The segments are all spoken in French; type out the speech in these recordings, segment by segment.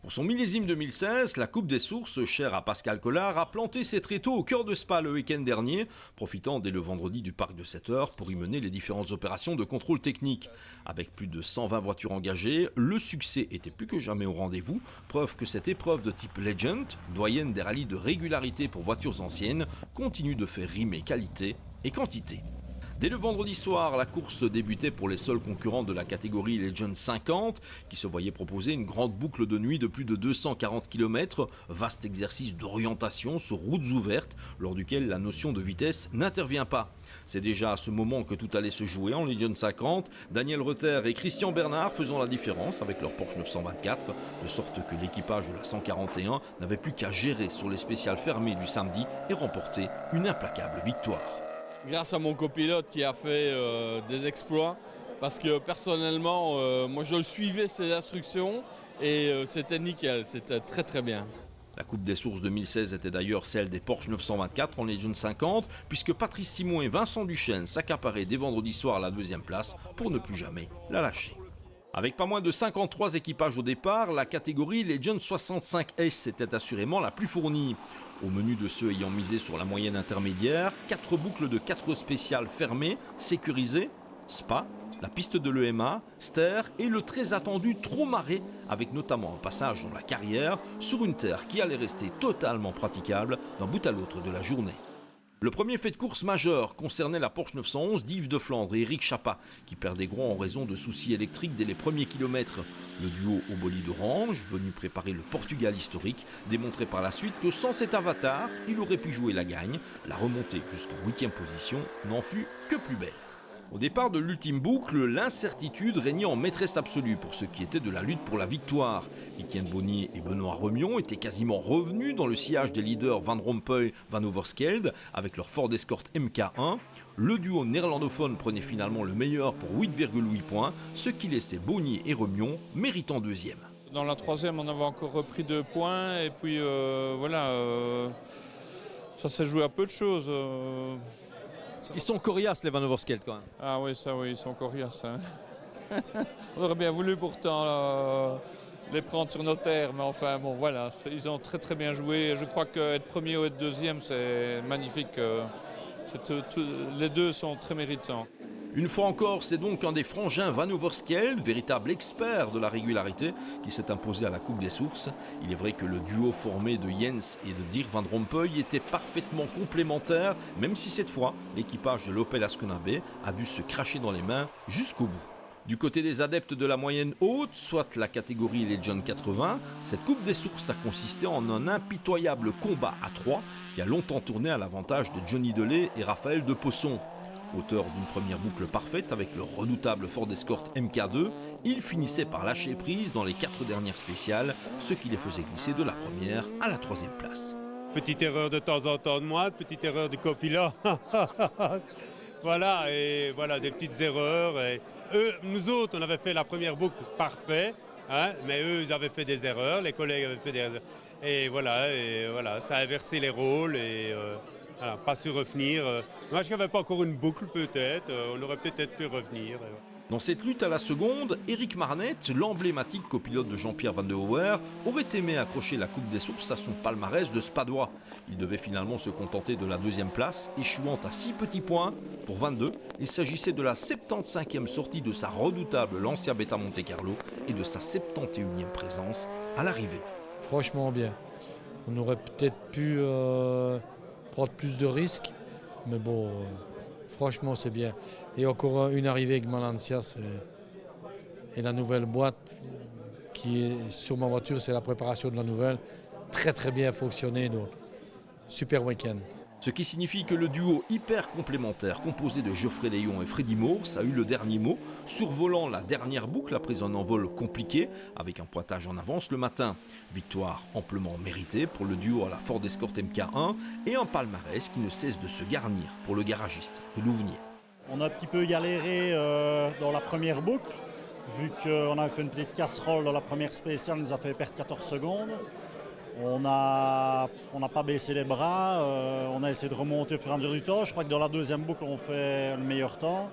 Pour son millésime 2016, la Coupe des Sources, chère à Pascal Collard, a planté ses tréteaux au cœur de Spa le week-end dernier, profitant dès le vendredi du parc de 7 heures pour y mener les différentes opérations de contrôle technique. Avec plus de 120 voitures engagées, le succès était plus que jamais au rendez-vous, preuve que cette épreuve de type Legend, doyenne des rallyes de régularité pour voitures anciennes, continue de faire rimer qualité et quantité. Dès le vendredi soir, la course débutait pour les seuls concurrents de la catégorie Legend 50, qui se voyaient proposer une grande boucle de nuit de plus de 240 km, vaste exercice d'orientation sur routes ouvertes, lors duquel la notion de vitesse n'intervient pas. C'est déjà à ce moment que tout allait se jouer en Legend 50, Daniel Reuter et Christian Bernard faisant la différence avec leur Porsche 924, de sorte que l'équipage de la 141 n'avait plus qu'à gérer sur les spéciales fermées du samedi et remporter une implacable victoire. Grâce à mon copilote qui a fait des exploits, parce que personnellement, moi je suivais ses instructions et c'était nickel, c'était très très bien. La Coupe des Sources 2016 était d'ailleurs celle des Porsche 924 en Legend 50, puisque Patrice Simon et Vincent Duchesne s'accaparaient dès vendredi soir la deuxième place pour ne plus jamais la lâcher. Avec pas moins de 53 équipages au départ, la catégorie Legend 65S était assurément la plus fournie. Au menu de ceux ayant misé sur la moyenne intermédiaire, 4 boucles de 4 spéciales fermées, sécurisées, Spa, la piste de l'EMA, Ster et le très attendu Trou-Marais, avec notamment un passage dans la carrière sur une terre qui allait rester totalement praticable d'un bout à l'autre de la journée. Le premier fait de course majeur concernait la Porsche 911 d'Yves de Flandre et Eric Chapa, qui perdait gros en raison de soucis électriques dès les premiers kilomètres. Le duo au bolide orange, venu préparer le Portugal historique, démontrait par la suite que sans cet avatar, il aurait pu jouer la gagne. La remontée jusqu'en 8e position n'en fut que plus belle. Au départ de l'ultime boucle, l'incertitude régnait en maîtresse absolue pour ce qui était de la lutte pour la victoire. Étienne Bonnier et Benoît Remion étaient quasiment revenus dans le sillage des leaders Van Rompuy-Van Overskelde avec leur Ford Escort MK1. Le duo néerlandophone prenait finalement le meilleur pour 8,8 points, ce qui laissait Bonnier et Remion méritant deuxième. Dans la troisième, on avait encore repris 2 points et puis ça s'est joué à peu de choses. Ils sont coriaces les Van Overskelde quand même. Ah oui, ça oui, ils sont coriaces. Hein. On aurait bien voulu pourtant les prendre sur nos terres, mais enfin bon voilà, ils ont très très bien joué. Je crois qu'être premier ou être deuxième, c'est magnifique. Les deux sont très méritants. Une fois encore, c'est donc un des frangins Van Overskelde, véritable expert de la régularité, qui s'est imposé à la Coupe des Sources. Il est vrai que le duo formé de Jens et de Dirk Van Rompuy était parfaitement complémentaire, même si cette fois, l'équipage de l'Opel Ascona B a dû se cracher dans les mains jusqu'au bout. Du côté des adeptes de la moyenne haute, soit la catégorie Legend 80, cette Coupe des Sources a consisté en un impitoyable combat à 3 qui a longtemps tourné à l'avantage de Johnny Delay et Raphaël de Posson. Auteur d'une première boucle parfaite avec le redoutable Ford Escort MK2, il finissait par lâcher prise dans les 4 dernières spéciales, ce qui les faisait glisser de la première à la 3e place. Petite erreur de temps en temps de moi, petite erreur du copilote. Voilà, et voilà, des petites erreurs. Et nous autres, on avait fait la première boucle parfaite, hein, mais eux, ils avaient fait des erreurs, les collègues avaient fait des erreurs. Et voilà, ça a inversé les rôles et... Voilà, pas su revenir. Moi, je n'avais pas encore une boucle peut-être, on aurait peut-être pu revenir. Dans cette lutte à la seconde, Éric Marnette, l'emblématique copilote de Jean-Pierre Van de Houwer, aurait aimé accrocher la Coupe des Sources à son palmarès de Spadois. Il devait finalement se contenter de la 2e place, échouant à 6 petits points. Pour 22, il s'agissait de la 75e sortie de sa redoutable Lancia Beta Monte Carlo et de sa 71e présence à l'arrivée. Franchement bien. On aurait peut-être pu... prendre plus de risques, mais bon, franchement c'est bien. Et encore une arrivée avec ma Lancia, et la nouvelle boîte qui est sur ma voiture, c'est la préparation de la nouvelle. Très très bien fonctionné, donc super week-end. Ce qui signifie que le duo hyper complémentaire composé de Geoffrey Léon et Freddy Morse a eu le dernier mot, survolant la dernière boucle après un envol compliqué, avec un pointage en avance le matin. Victoire amplement méritée pour le duo à la Ford Escort MK1 et un palmarès qui ne cesse de se garnir pour le garagiste de Louvenier. On a un petit peu galéré dans la première boucle, vu qu'on avait fait une petite casserole dans la première spéciale, nous a fait perdre 14 secondes. On n'a pas baissé les bras, on a essayé de remonter au fur et à mesure du temps. Je crois que dans la 2e boucle, on fait le meilleur temps.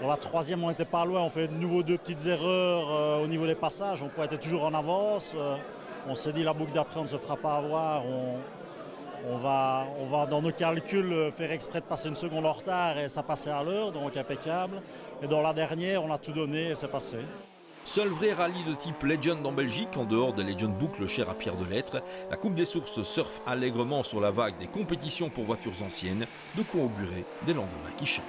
Dans la 3e, on n'était pas loin, on fait de nouveau 2 petites erreurs au niveau des passages. On était toujours en avance. On s'est dit la boucle d'après, on ne se fera pas avoir. On va dans nos calculs faire exprès de passer une seconde en retard et ça passait à l'heure, donc impeccable. Et dans la dernière, on a tout donné et c'est passé. Seul vrai rallye de type Legend en Belgique, en dehors des Legend Boucle chères à Pierre Delettre, la Coupe des Sources surfe allègrement sur la vague des compétitions pour voitures anciennes, de quoi augurer des lendemains qui chantent.